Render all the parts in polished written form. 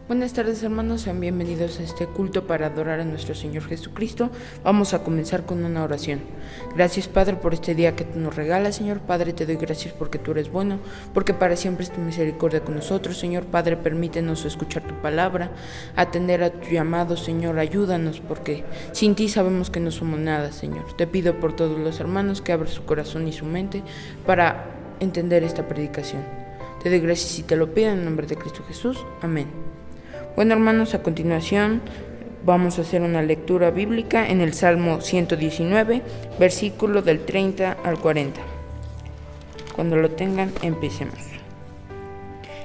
Buenas tardes, hermanos, sean bienvenidos a este culto para adorar a nuestro Señor Jesucristo. Vamos a comenzar con una oración. Gracias, Padre, por este día que tú nos regalas, Señor. Padre, te doy gracias porque tú eres bueno, porque para siempre es tu misericordia con nosotros, Señor. Padre, permítenos escuchar tu palabra, atender a tu llamado, Señor. Ayúdanos, porque sin ti sabemos que no somos nada, Señor. Te pido por todos los hermanos que abran su corazón y su mente para entender esta predicación. Te doy gracias y te lo pido en el nombre de Cristo Jesús. Amén. Bueno, hermanos, a continuación vamos a hacer una lectura bíblica en el Salmo 119, versículo del 30 al 40. Cuando lo tengan, empecemos.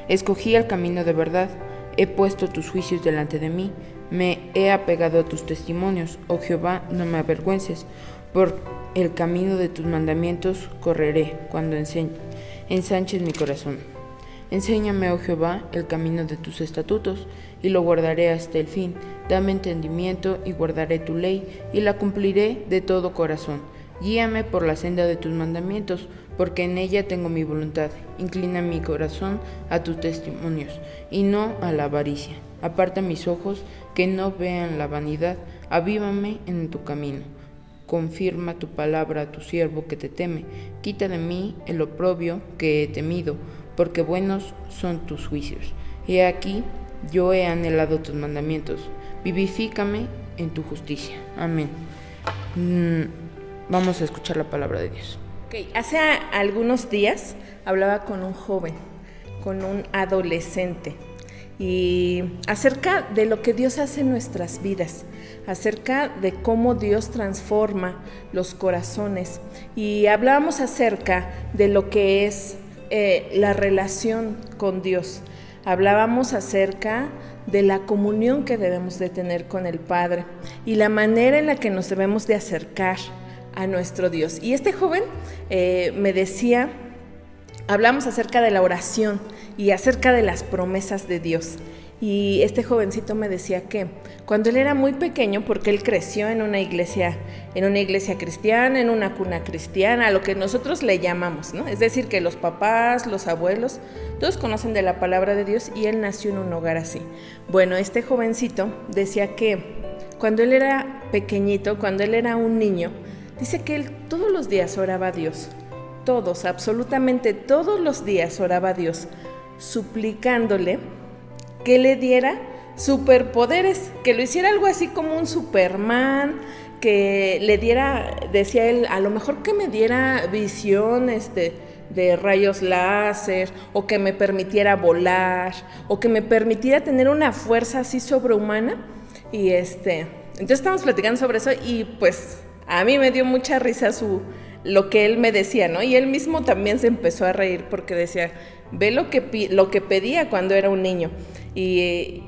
Escogí el camino de verdad, he puesto tus juicios delante de mí, me he apegado a tus testimonios, oh Jehová, no me avergüences, por el camino de tus mandamientos correré cuando ensanches mi corazón. Enséñame, oh Jehová, el camino de tus estatutos, y lo guardaré hasta el fin. Dame entendimiento, y guardaré tu ley, y la cumpliré de todo corazón. Guíame por la senda de tus mandamientos, porque en ella tengo mi voluntad. Inclina mi corazón a tus testimonios, y no a la avaricia. Aparta mis ojos, que no vean la vanidad. Avívame en tu camino. Confirma tu palabra a tu siervo que te teme. Quita de mí el oprobio que he temido, porque buenos son tus juicios. He aquí, yo he anhelado tus mandamientos. Vivifícame en tu justicia. Amén. Vamos a escuchar la palabra de Dios. Hace algunos días hablaba con un joven, con un adolescente, y acerca de lo que Dios hace en nuestras vidas, acerca de cómo Dios transforma los corazones, y hablábamos acerca de lo que es la relación con Dios. Hablábamos acerca de la comunión que debemos de tener con el Padre y la manera en la que nos debemos de acercar a nuestro Dios. Y este joven me decía, hablamos acerca de la oración y acerca de las promesas de Dios. Y este jovencito me decía que cuando él era muy pequeño, porque él creció en una iglesia cristiana, en una cuna cristiana, a lo que nosotros le llamamos, ¿no? Es decir, que los papás, los abuelos, todos conocen de la palabra de Dios, y él nació en un hogar así. Bueno, este jovencito decía que cuando él era pequeñito, cuando él era un niño, dice que él todos los días oraba a Dios, todos, absolutamente todos los días oraba a Dios, suplicándole que le diera superpoderes, que lo hiciera algo así como un Superman, que le diera, decía él, a lo mejor que me diera visiones de rayos láser, o que me permitiera volar, o que me permitiera tener una fuerza así sobrehumana. Y entonces estábamos platicando sobre eso, y pues a mí me dio mucha risa lo que él me decía, ¿no? Y él mismo también se empezó a reír porque decía, ve lo que pedía cuando era un niño. Y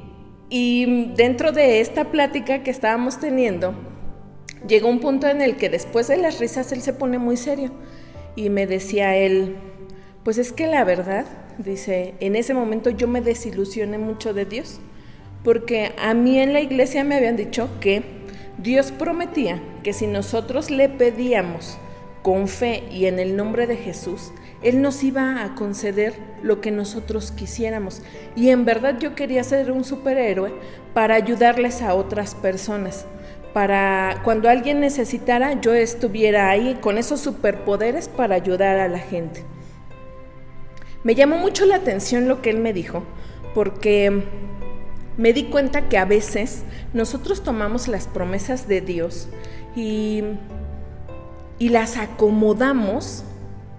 dentro de esta plática que estábamos teniendo, llegó un punto en el que después de las risas él se pone muy serio y me decía él, pues es que la verdad, dice, en ese momento yo me desilusioné mucho de Dios, porque a mí en la iglesia me habían dicho que Dios prometía que si nosotros le pedíamos con fe y en el nombre de Jesús, Él nos iba a conceder lo que nosotros quisiéramos. Y en verdad yo quería ser un superhéroe para ayudarles a otras personas, para cuando alguien necesitara, yo estuviera ahí con esos superpoderes para ayudar a la gente. Me llamó mucho la atención lo que él me dijo, porque me di cuenta que a veces nosotros tomamos las promesas de Dios y las acomodamos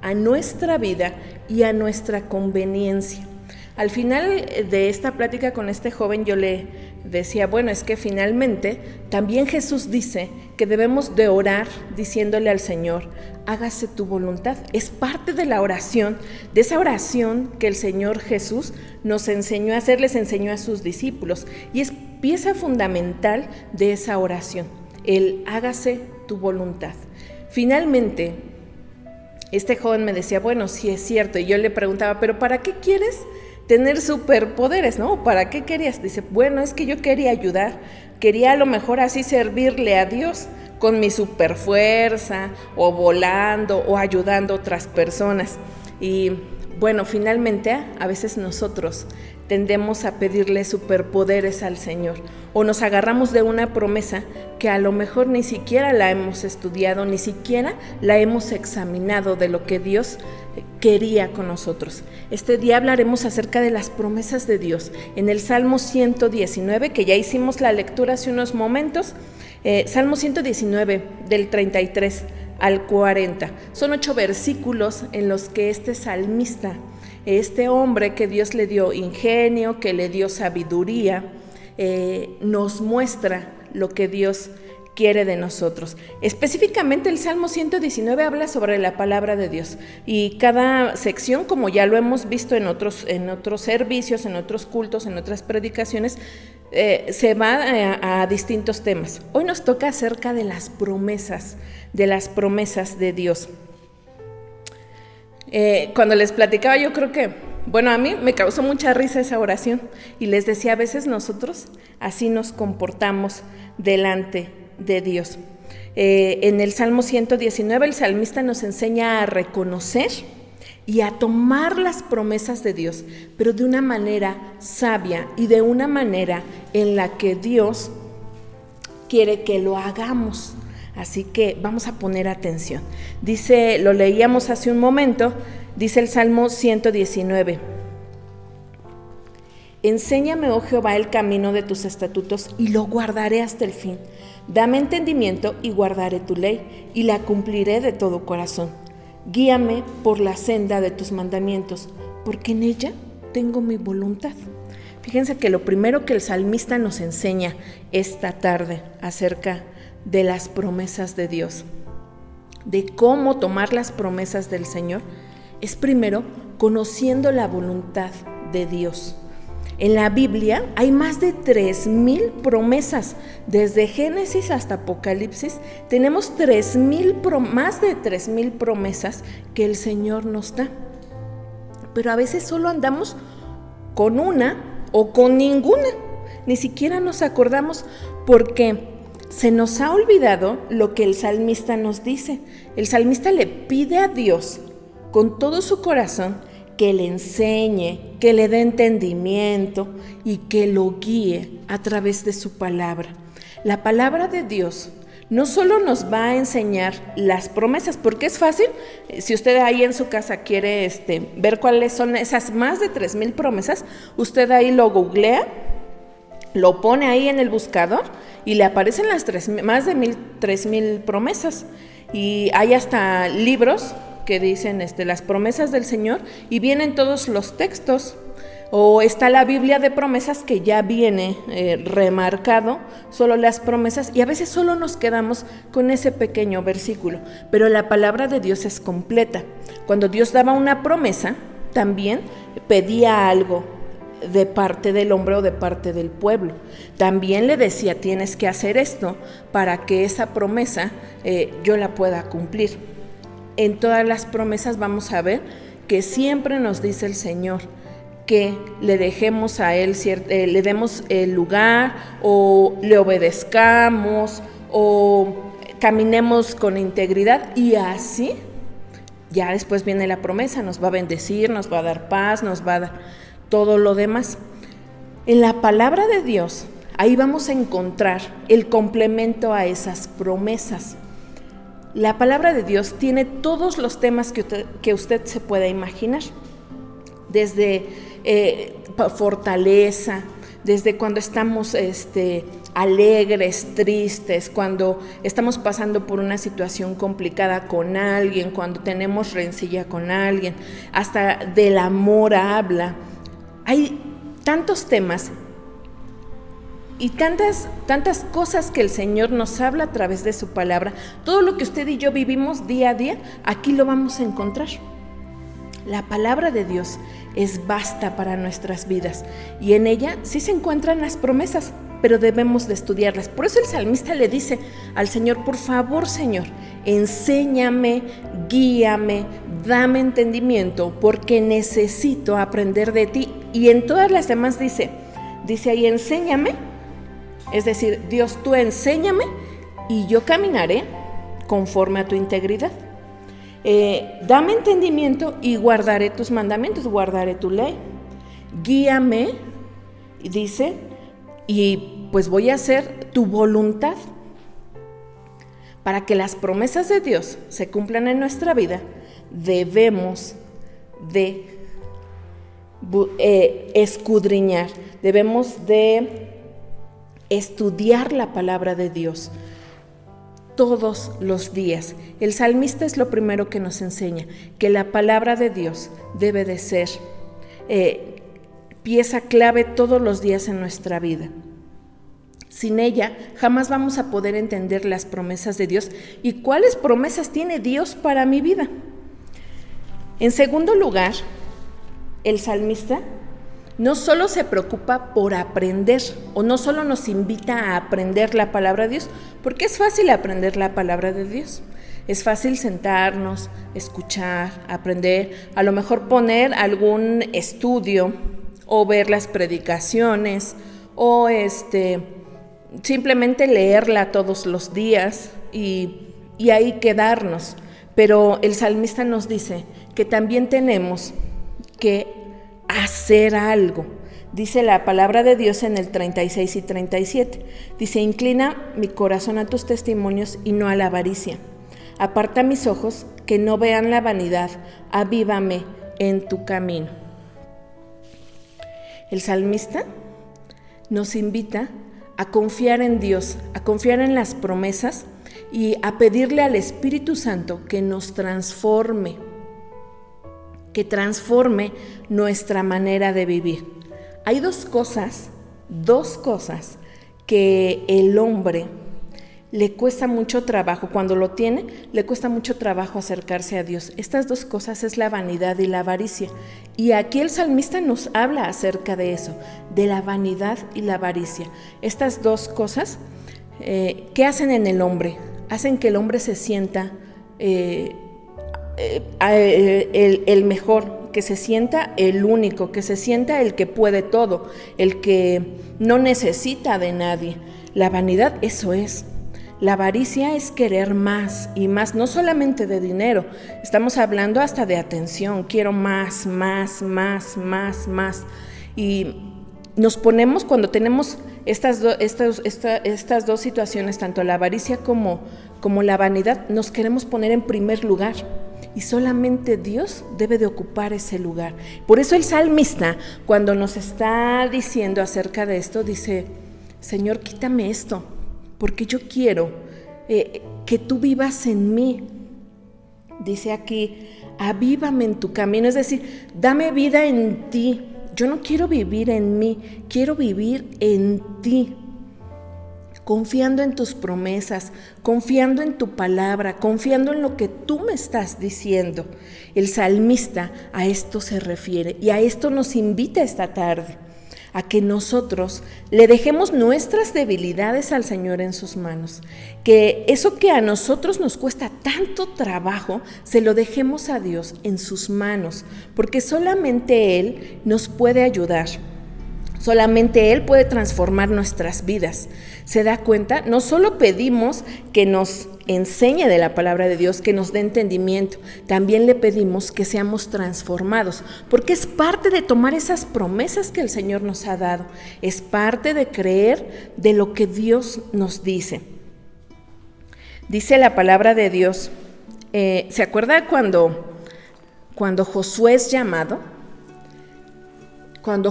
a nuestra vida y a nuestra conveniencia. Al final de esta plática con este joven yo le decía, bueno, es que finalmente también Jesús dice que debemos de orar diciéndole al Señor, hágase tu voluntad. Es parte de la oración, de esa oración que el Señor Jesús nos enseñó a hacer, les enseñó a sus discípulos, y es pieza fundamental de esa oración, el hágase tu voluntad. Finalmente, este joven me decía, bueno, sí es cierto, y yo le preguntaba, ¿pero para qué quieres tener superpoderes, no? ¿Para qué querías? Dice, bueno, es que yo quería ayudar, quería a lo mejor así servirle a Dios con mi superfuerza, o volando, o ayudando a otras personas. Y bueno, finalmente a veces nosotros tendemos a pedirle superpoderes al Señor o nos agarramos de una promesa que a lo mejor ni siquiera la hemos estudiado, ni siquiera la hemos examinado de lo que Dios quería con nosotros. Este día hablaremos acerca de las promesas de Dios. En el Salmo 119, que ya hicimos la lectura hace unos momentos, Salmo 119 del 33 al 40. Son 8 versículos en los que este salmista, este hombre que Dios le dio ingenio, que le dio sabiduría, nos muestra lo que Dios quiere de nosotros. Específicamente el Salmo 119 habla sobre la palabra de Dios y cada sección, como ya lo hemos visto en otros servicios, en otros cultos, en otras predicaciones, se va a distintos temas. Hoy nos toca acerca de las promesas de Dios. Cuando les platicaba, yo creo que, bueno, a mí me causó mucha risa esa oración y les decía, a veces nosotros así nos comportamos delante de Dios. En el Salmo 119 el salmista nos enseña a reconocer y a tomar las promesas de Dios, pero de una manera sabia y de una manera en la que Dios quiere que lo hagamos. Así que vamos a poner atención. Dice, lo leíamos hace un momento, dice el Salmo 119. Enséñame, oh Jehová, el camino de tus estatutos y lo guardaré hasta el fin. Dame entendimiento y guardaré tu ley y la cumpliré de todo corazón. Guíame por la senda de tus mandamientos, porque en ella tengo mi voluntad. Fíjense que lo primero que el salmista nos enseña esta tarde acerca de las promesas de Dios, de cómo tomar las promesas del Señor, es primero conociendo la voluntad de Dios. En la Biblia hay más de 3,000 promesas, desde Génesis hasta Apocalipsis, tenemos más de 3,000 promesas que el Señor nos da. Pero a veces solo andamos con una o con ninguna, ni siquiera nos acordamos porque se nos ha olvidado lo que el salmista nos dice. El salmista le pide a Dios con todo su corazón que le enseñe, que le dé entendimiento y que lo guíe a través de su palabra. La palabra de Dios no solo nos va a enseñar las promesas, porque es fácil, si usted ahí en su casa quiere ver cuáles son esas más de 3,000 promesas, usted ahí lo googlea, lo pone ahí en el buscador y le aparecen las más de 3,000 promesas. Y hay hasta libros que dicen las promesas del Señor y vienen todos los textos, o está la Biblia de promesas que ya viene remarcado solo las promesas y a veces solo nos quedamos con ese pequeño versículo, pero la palabra de Dios es completa. Cuando Dios daba una promesa, también pedía algo de parte del hombre o de parte del pueblo. También le decía, tienes que hacer esto para que esa promesa yo la pueda cumplir. En todas las promesas vamos a ver que siempre nos dice el Señor que le dejemos a Él, le demos el lugar o le obedezcamos o caminemos con integridad y así ya después viene la promesa, nos va a bendecir, nos va a dar paz, nos va a dar todo lo demás. En la palabra de Dios, ahí vamos a encontrar el complemento a esas promesas. La palabra de Dios tiene todos los temas que usted se pueda imaginar, desde fortaleza, desde cuando estamos alegres, tristes, cuando estamos pasando por una situación complicada con alguien, cuando tenemos rencilla con alguien, hasta del amor habla. Hay tantos temas y tantas cosas que el Señor nos habla a través de su palabra. Todo lo que usted y yo vivimos día a día, aquí lo vamos a encontrar. La palabra de Dios es vasta para nuestras vidas y en ella sí se encuentran las promesas, pero debemos de estudiarlas. Por eso el salmista le dice al Señor, por favor, Señor, enséñame, guíame, dame entendimiento, porque necesito aprender de ti. Y en todas las demás dice ahí, enséñame, es decir, Dios, tú enséñame y yo caminaré conforme a tu integridad. Dame entendimiento y guardaré tus mandamientos, guardaré tu ley. Guíame, dice, y pues voy a hacer tu voluntad. Para que las promesas de Dios se cumplan en nuestra vida, debemos de escudriñar, debemos de estudiar la palabra de Dios todos los días. El salmista es lo primero que nos enseña, que la palabra de Dios debe de ser pieza clave todos los días en nuestra vida. Sin ella jamás vamos a poder entender las promesas de Dios y cuáles promesas tiene Dios para mi vida. En segundo lugar, el salmista no solo se preocupa por aprender, o no solo nos invita a aprender la palabra de Dios, porque es fácil aprender la palabra de Dios. Es fácil sentarnos, escuchar, aprender, a lo mejor poner algún estudio o ver las predicaciones o simplemente leerla todos los días y ahí quedarnos. Pero el salmista nos dice que también tenemos que hacer algo. Dice la palabra de Dios en el 36 y 37. Dice: inclina mi corazón a tus testimonios y no a la avaricia. Aparta mis ojos que no vean la vanidad. Avívame en tu camino. El salmista nos invita a confiar en Dios, a confiar en las promesas y a pedirle al Espíritu Santo que nos transforme, que transforme nuestra manera de vivir. Hay dos cosas que el hombre le cuesta mucho trabajo, cuando lo tiene, le cuesta mucho trabajo acercarse a Dios. Estas dos cosas es la vanidad y la avaricia. Y aquí el salmista nos habla acerca de eso, de la vanidad y la avaricia. Estas dos cosas, ¿qué hacen en el hombre? Hacen que el hombre se sienta el mejor, que se sienta el único, que se sienta el que puede todo, el que no necesita de nadie. La vanidad, eso es. La avaricia es querer más y más, no solamente de dinero, estamos hablando hasta de atención. Quiero más. Y nos ponemos, cuando tenemos estas dos situaciones, tanto la avaricia como la vanidad, nos queremos poner en primer lugar. Y solamente Dios debe de ocupar ese lugar. Por eso el salmista, cuando nos está diciendo acerca de esto, dice: Señor, quítame esto, porque yo quiero que tú vivas en mí. Dice aquí: avívame en tu camino, es decir, dame vida en ti. Yo no quiero vivir en mí, quiero vivir en ti. Confiando en tus promesas, confiando en tu palabra, confiando en lo que tú me estás diciendo. El salmista a esto se refiere y a esto nos invita esta tarde, a que nosotros le dejemos nuestras debilidades al Señor en sus manos, que eso que a nosotros nos cuesta tanto trabajo, se lo dejemos a Dios en sus manos, porque solamente Él nos puede ayudar. Solamente Él puede transformar nuestras vidas. ¿Se da cuenta? No solo pedimos que nos enseñe de la palabra de Dios, que nos dé entendimiento, también le pedimos que seamos transformados, porque es parte de tomar esas promesas que el Señor nos ha dado, es parte de creer de lo que Dios nos dice. Dice la palabra de Dios, ¿se acuerda cuando Josué es llamado? Cuando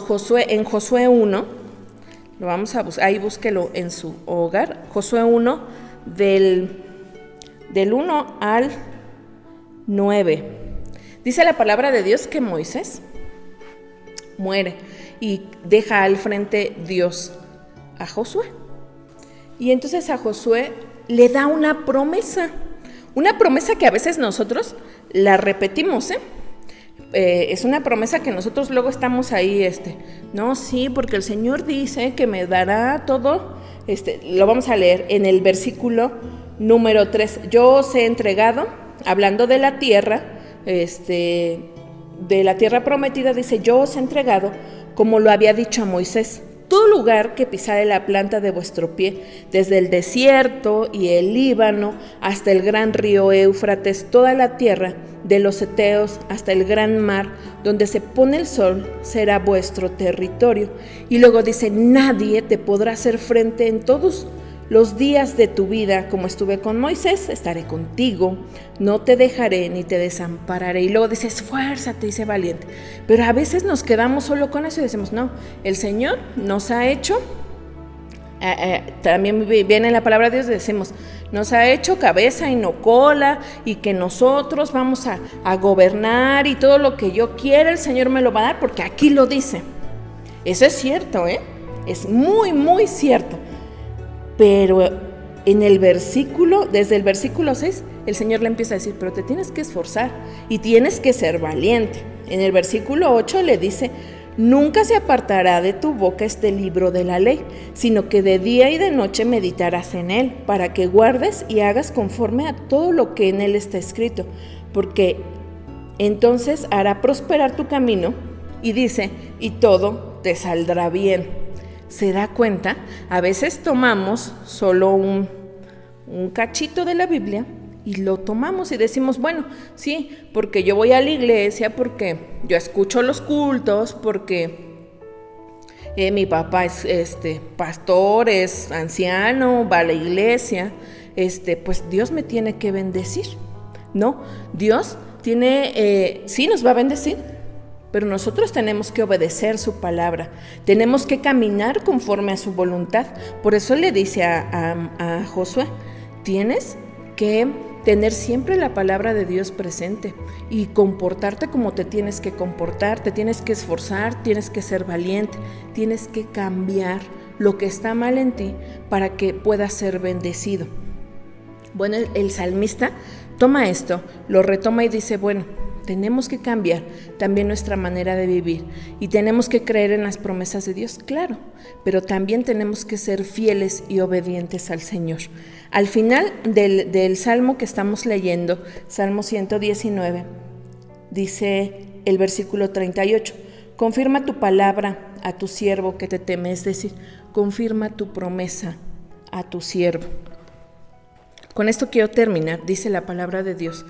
en Josué 1, lo vamos a buscar, ahí búsquelo en su hogar, Josué 1, del 1 al 9. Dice la palabra de Dios que Moisés muere y deja al frente Dios a Josué. Y entonces a Josué le da una promesa que a veces nosotros la repetimos, es una promesa que nosotros luego estamos ahí, no, sí, porque el Señor dice que me dará todo, lo vamos a leer en el versículo número 3, yo os he entregado, hablando de la tierra, de la tierra prometida, dice, yo os he entregado, como lo había dicho a Moisés, todo lugar que pisare la planta de vuestro pie, desde el desierto y el Líbano hasta el gran río Éufrates, toda la tierra de los heteos hasta el gran mar, donde se pone el sol, será vuestro territorio. Y luego dice, nadie te podrá hacer frente en todos los días de tu vida, como estuve con Moisés, estaré contigo, no te dejaré ni te desampararé. Y luego dice, esfuérzate y sé valiente. Pero a veces nos quedamos solo con eso y decimos, no, el Señor nos ha hecho, también viene la palabra de Dios, decimos, nos ha hecho cabeza y no cola, y que nosotros vamos a gobernar, y todo lo que yo quiera el Señor me lo va a dar, porque aquí lo dice. Eso es cierto, es muy, muy cierto. Pero en el versículo, desde el versículo 6, el Señor le empieza a decir, pero te tienes que esforzar y tienes que ser valiente. En el versículo 8 le dice, nunca se apartará de tu boca este libro de la ley, sino que de día y de noche meditarás en él, para que guardes y hagas conforme a todo lo que en él está escrito, porque entonces hará prosperar tu camino, y dice, y todo te saldrá bien. ¿Se da cuenta? A veces tomamos solo un cachito de la Biblia y lo tomamos y decimos, bueno, sí, porque yo voy a la iglesia, porque yo escucho los cultos, porque mi papá es pastor, es anciano, va a la iglesia, pues Dios me tiene que bendecir. No, Dios sí nos va a bendecir, pero nosotros tenemos que obedecer su palabra, tenemos que caminar conforme a su voluntad. Por eso le dice a Josué, tienes que tener siempre la palabra de Dios presente y comportarte como te tienes que comportar, te tienes que esforzar, tienes que ser valiente, tienes que cambiar lo que está mal en ti para que puedas ser bendecido. Bueno, el salmista toma esto, lo retoma y dice, bueno, tenemos que cambiar también nuestra manera de vivir y tenemos que creer en las promesas de Dios, claro, pero también tenemos que ser fieles y obedientes al Señor. Al final del salmo que estamos leyendo, Salmo 119, dice el versículo 38, confirma tu palabra a tu siervo que te teme, es decir, confirma tu promesa a tu siervo. Con esto quiero terminar, dice la palabra de Dios.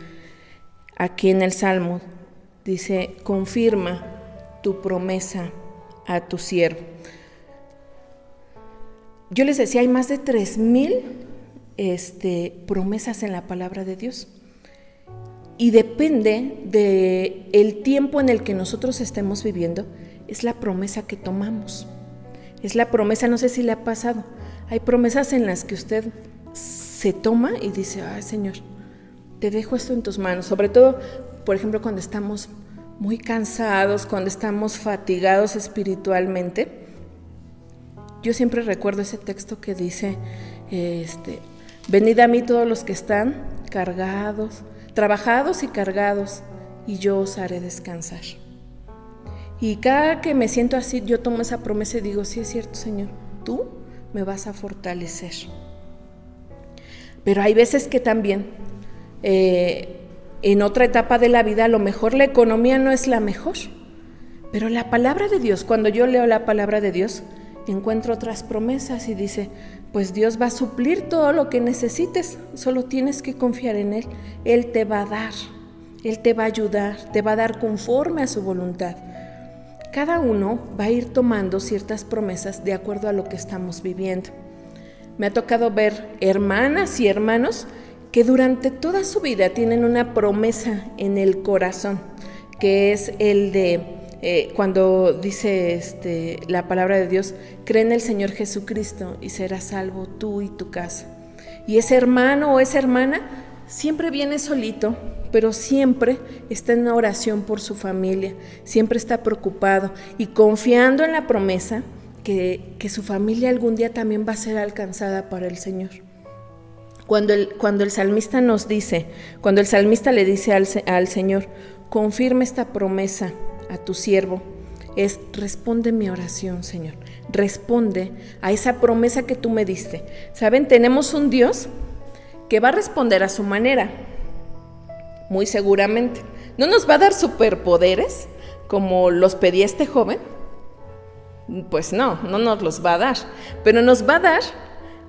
Aquí en el Salmo dice, confirma tu promesa a tu siervo. Yo les decía, hay más de 3,000 promesas en la palabra de Dios. Y depende del tiempo en el que nosotros estemos viviendo, es la promesa que tomamos. Es la promesa, no sé si le ha pasado. Hay promesas en las que usted se toma y dice, ay Señor, te dejo esto en tus manos, sobre todo, por ejemplo, cuando estamos muy cansados, cuando estamos fatigados espiritualmente. Yo siempre recuerdo ese texto que dice, venid a mí todos los que están cargados, trabajados y cargados, y yo os haré descansar. Y cada que me siento así, yo tomo esa promesa y digo, sí es cierto, Señor, tú me vas a fortalecer. Pero hay veces que también en otra etapa de la vida a lo mejor la economía no es la mejor, pero la palabra de Dios, cuando yo leo la palabra de Dios, encuentro otras promesas y dice, pues Dios va a suplir todo lo que necesites, solo tienes que confiar en Él, Él te va a dar, Él te va a ayudar, te va a dar conforme a su voluntad. Cada uno va a ir tomando ciertas promesas de acuerdo a lo que estamos viviendo. Me ha tocado ver hermanas y hermanos que durante toda su vida tienen una promesa en el corazón, que es el de cuando dice la palabra de Dios, cree en el Señor Jesucristo y serás salvo tú y tu casa. Y ese hermano o esa hermana siempre viene solito, pero siempre está en oración por su familia, siempre está preocupado y confiando en la promesa que su familia algún día también va a ser alcanzada para el Señor. Cuando el salmista nos dice, cuando el salmista le dice al Señor, confirma esta promesa a tu siervo, es responde mi oración, Señor, responde a esa promesa que tú me diste. ¿Saben? Tenemos un Dios que va a responder a su manera, muy seguramente. No nos va a dar superpoderes como los pedía este joven, Pues no nos los va a dar, pero nos va a dar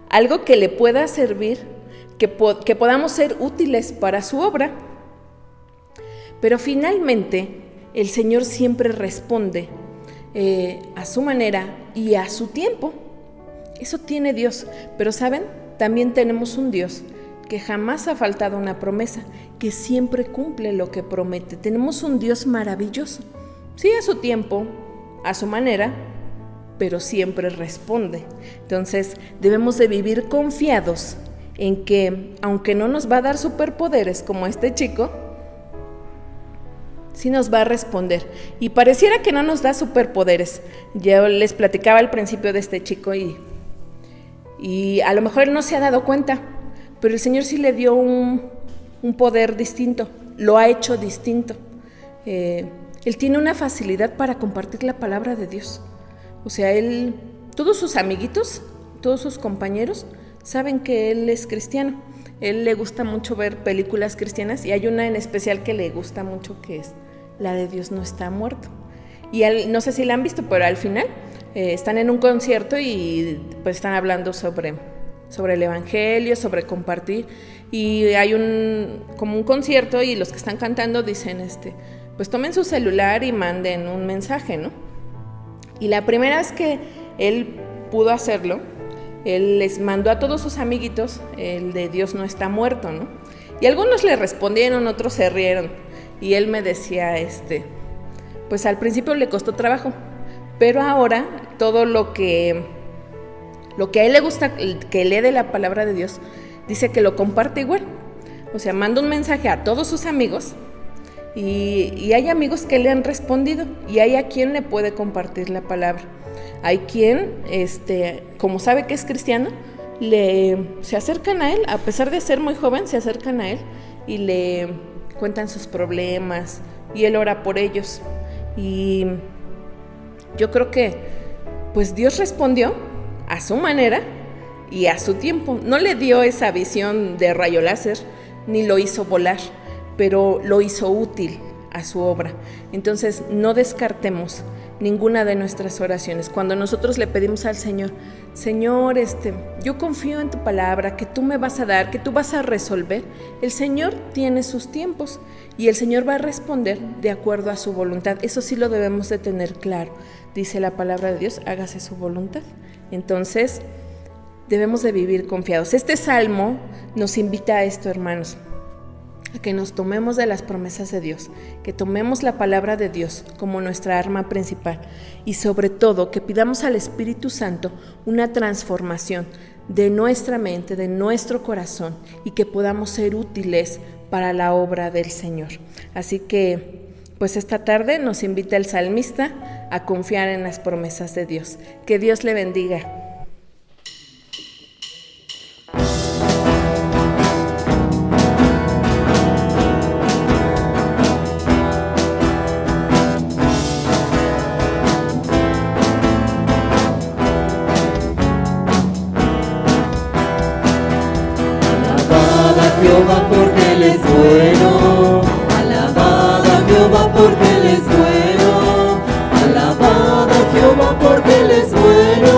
algo que le pueda servir, que podamos ser útiles para su obra. Pero finalmente el Señor siempre responde a su manera y a su tiempo. Eso tiene Dios, pero ¿saben? También tenemos un Dios que jamás ha faltado una promesa, que siempre cumple lo que promete. Tenemos un Dios maravilloso, sí, a su tiempo, a su manera, pero siempre responde. Entonces debemos de vivir confiados en que, aunque no nos va a dar superpoderes como este chico, sí nos va a responder. Y pareciera que no nos da superpoderes. Yo les platicaba al principio de este chico y a lo mejor él no se ha dado cuenta, pero el Señor sí le dio un poder distinto, lo ha hecho distinto. Él tiene una facilidad para compartir la palabra de Dios. O sea, todos sus amiguitos, todos sus compañeros saben que él es cristiano. Él le gusta mucho ver películas cristianas y hay una en especial que le gusta mucho, que es la de Dios no está muerto. Y no sé si la han visto, pero al final están en un concierto y pues están hablando sobre el evangelio, sobre compartir, y hay como un concierto y los que están cantando dicen pues tomen su celular y manden un mensaje, ¿no? Y la primera vez que él pudo hacerlo, él les mandó a todos sus amiguitos el de Dios no está muerto, ¿no? Y algunos le respondieron, otros se rieron, y él me decía, pues al principio le costó trabajo, pero ahora todo lo que a él le gusta que lee de la palabra de Dios, dice que lo comparte igual. O sea, manda un mensaje a todos sus amigos y hay amigos que le han respondido y hay a quien le puede compartir la palabra. Hay quien, como sabe que es cristiano, se acercan a él, a pesar de ser muy joven, se acercan a él y le cuentan sus problemas y él ora por ellos. Y yo creo que pues Dios respondió a su manera y a su tiempo. No le dio esa visión de rayo láser, ni lo hizo volar, pero lo hizo útil a su obra. Entonces, no descartemos ninguna de nuestras oraciones. Cuando nosotros le pedimos al Señor, Señor, yo confío en tu palabra, que tú me vas a dar, que tú vas a resolver, el Señor tiene sus tiempos y el Señor va a responder de acuerdo a su voluntad. Eso sí lo debemos de tener claro. Dice la palabra de Dios, hágase su voluntad. Entonces, debemos de vivir confiados. Este salmo nos invita a esto, hermanos, a que nos tomemos de las promesas de Dios, que tomemos la palabra de Dios como nuestra arma principal y sobre todo que pidamos al Espíritu Santo una transformación de nuestra mente, de nuestro corazón y que podamos ser útiles para la obra del Señor. Así que, pues esta tarde nos invita el salmista a confiar en las promesas de Dios. Que Dios le bendiga. Jehová porque Él es bueno, alabad a Jehová porque Él es bueno, alabad a Jehová porque Él es bueno,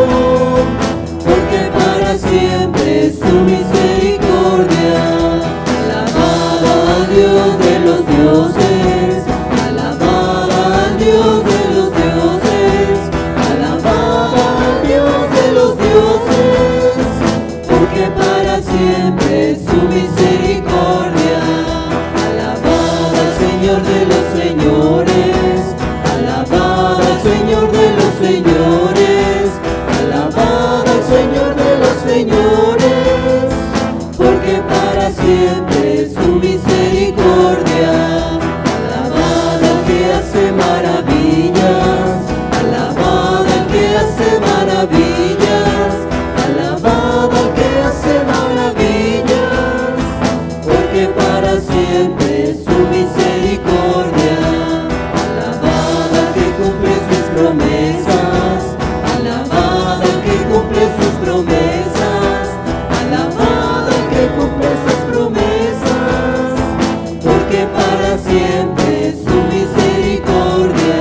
porque para siempre es su misericordia. Alabad a Dios de los dioses, alabad a Dios de los dioses, alabad a Dios de los dioses, porque para siempre es su misericordia. Alabad al Señor de los señores, alabad al Señor de los señores, alabad al Señor de los señores, porque para siempre es su misericordia. Alabad al que hace maravillas, alabad al que hace maravillas, alabad al que hace maravillas, porque para siempre es su misericordia. Alabad al que cumple sus promesas, alabad al que cumple sus promesas, alabad al que cumple sus promesas, porque para siempre es su misericordia.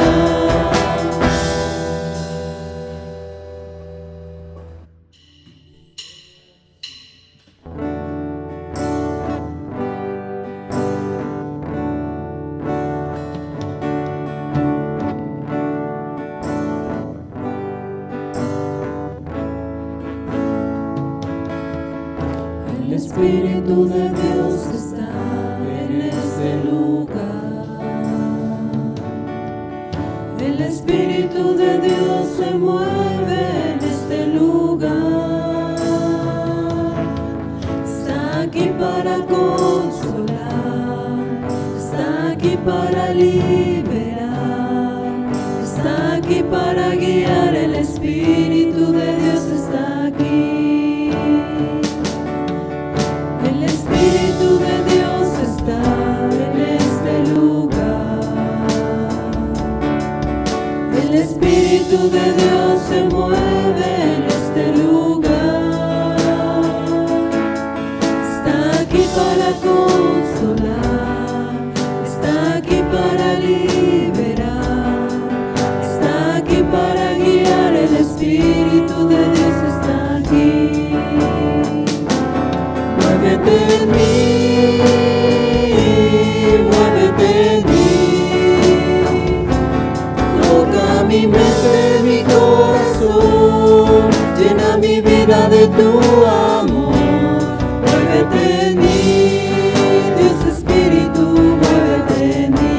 Espíritu de Dios está en este lugar. El Espíritu de Dios se mueve en este lugar. Está aquí para consolar, está aquí para liberar, está aquí para guiar. El Espíritu de Dios está aquí. El Espíritu de Dios está en este lugar. El Espíritu de Dios se mueve en este lugar. Está aquí para consolar, está aquí para liberar, está aquí para guiar. El Espíritu de Dios está aquí. Muévete en mí, muévete en mí. Toca mi mente, mi corazón, llena mi vida de tu amor. Muévete en mí, Dios Espíritu, muévete en mí.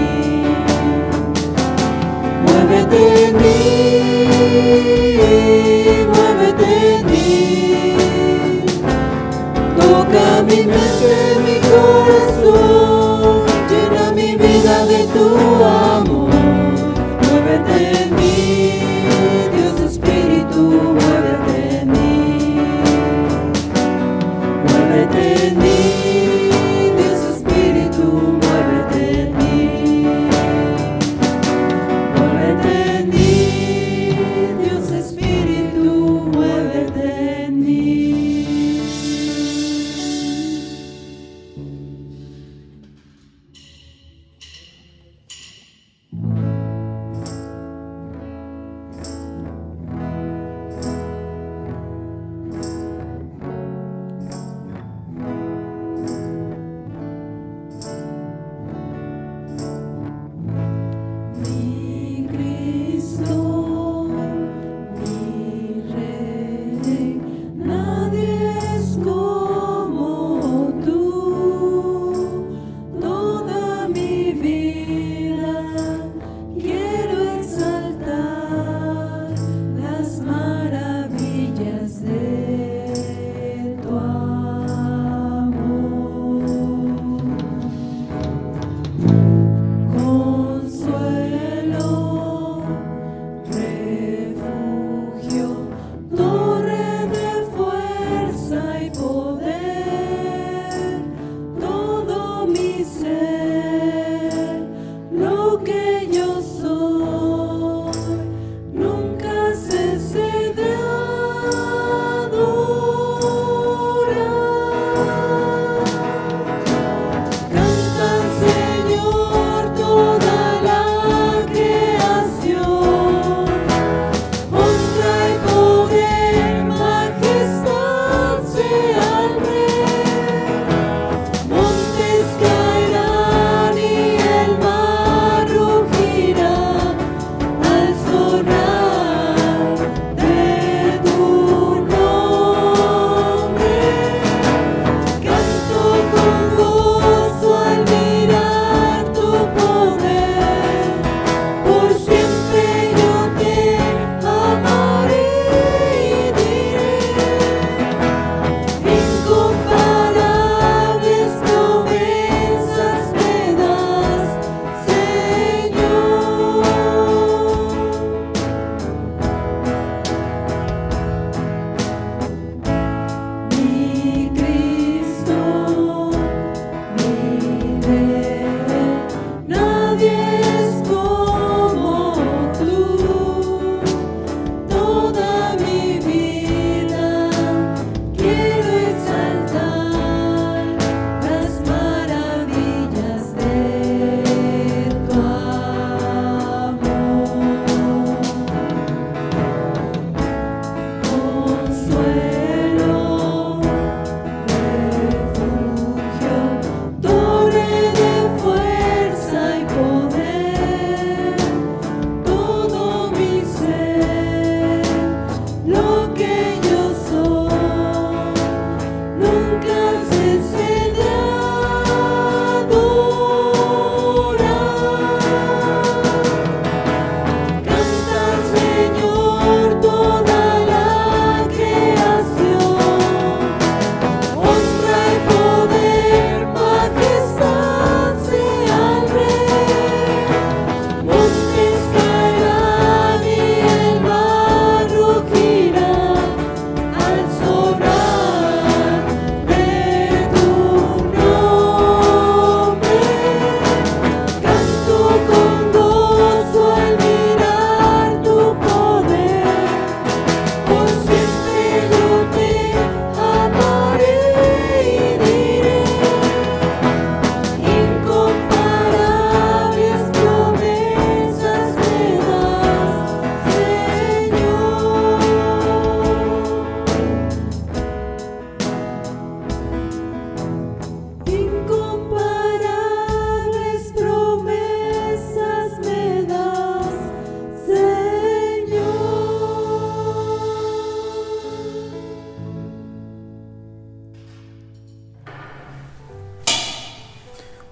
Muévete en mí, muévete en mí. Toca mi mente, mi corazón, llena mi vida de tu amor. Muévete en mí, Dios Espíritu, muévete en mí. Muévete en mí, Dios Espíritu, muévete en mí. Muévete en mí, Dios Espíritu, muévete en mí. Mi Cristo, mi Rey, nadie es como tú. Toda mi vida quiero exaltar las maravillas de tu amor. Consuelo, refugio, torre de fuerza y poder, todo mi ser, lo que yo soy, nunca cesé de adorar. Canta al Señor toda la creación, honra y poder, majestad sea al Rey. Montes caerán y el mar rugirá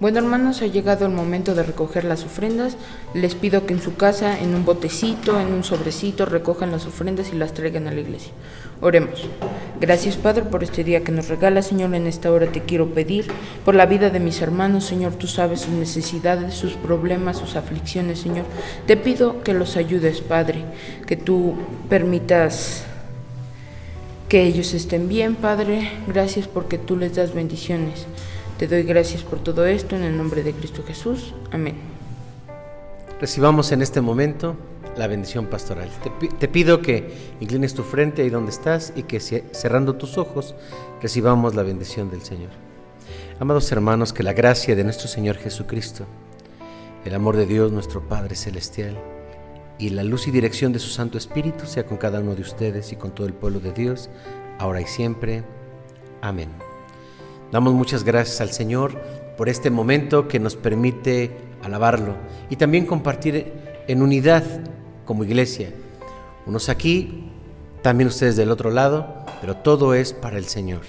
Bueno, hermanos, ha llegado el momento de recoger las ofrendas. Les pido que en su casa, en un botecito, en un sobrecito, recojan las ofrendas y las traigan a la iglesia. Oremos. Gracias, Padre, por este día que nos regalas. Señor, en esta hora te quiero pedir por la vida de mis hermanos. Señor, tú sabes sus necesidades, sus problemas, sus aflicciones, Señor. Te pido que los ayudes, Padre, que tú permitas que ellos estén bien, Padre. Gracias porque tú les das bendiciones. Te doy gracias por todo esto en el nombre de Cristo Jesús. Amén. Recibamos en este momento la bendición pastoral. Te pido que inclines tu frente ahí donde estás y que cerrando tus ojos recibamos la bendición del Señor. Amados hermanos, que la gracia de nuestro Señor Jesucristo, el amor de Dios nuestro Padre Celestial y la luz y dirección de su Santo Espíritu sea con cada uno de ustedes y con todo el pueblo de Dios, ahora y siempre. Amén. Damos muchas gracias al Señor por este momento que nos permite alabarlo y también compartir en unidad como iglesia. Unos aquí, también ustedes del otro lado, pero todo es para el Señor.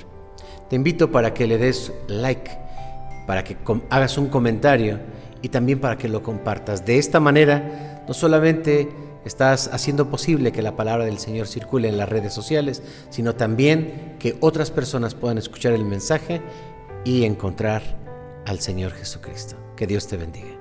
Te invito para que le des like, para que hagas un comentario y también para que lo compartas. De esta manera, no solamente estás haciendo posible que la palabra del Señor circule en las redes sociales, sino también que otras personas puedan escuchar el mensaje y encontrar al Señor Jesucristo. Que Dios te bendiga.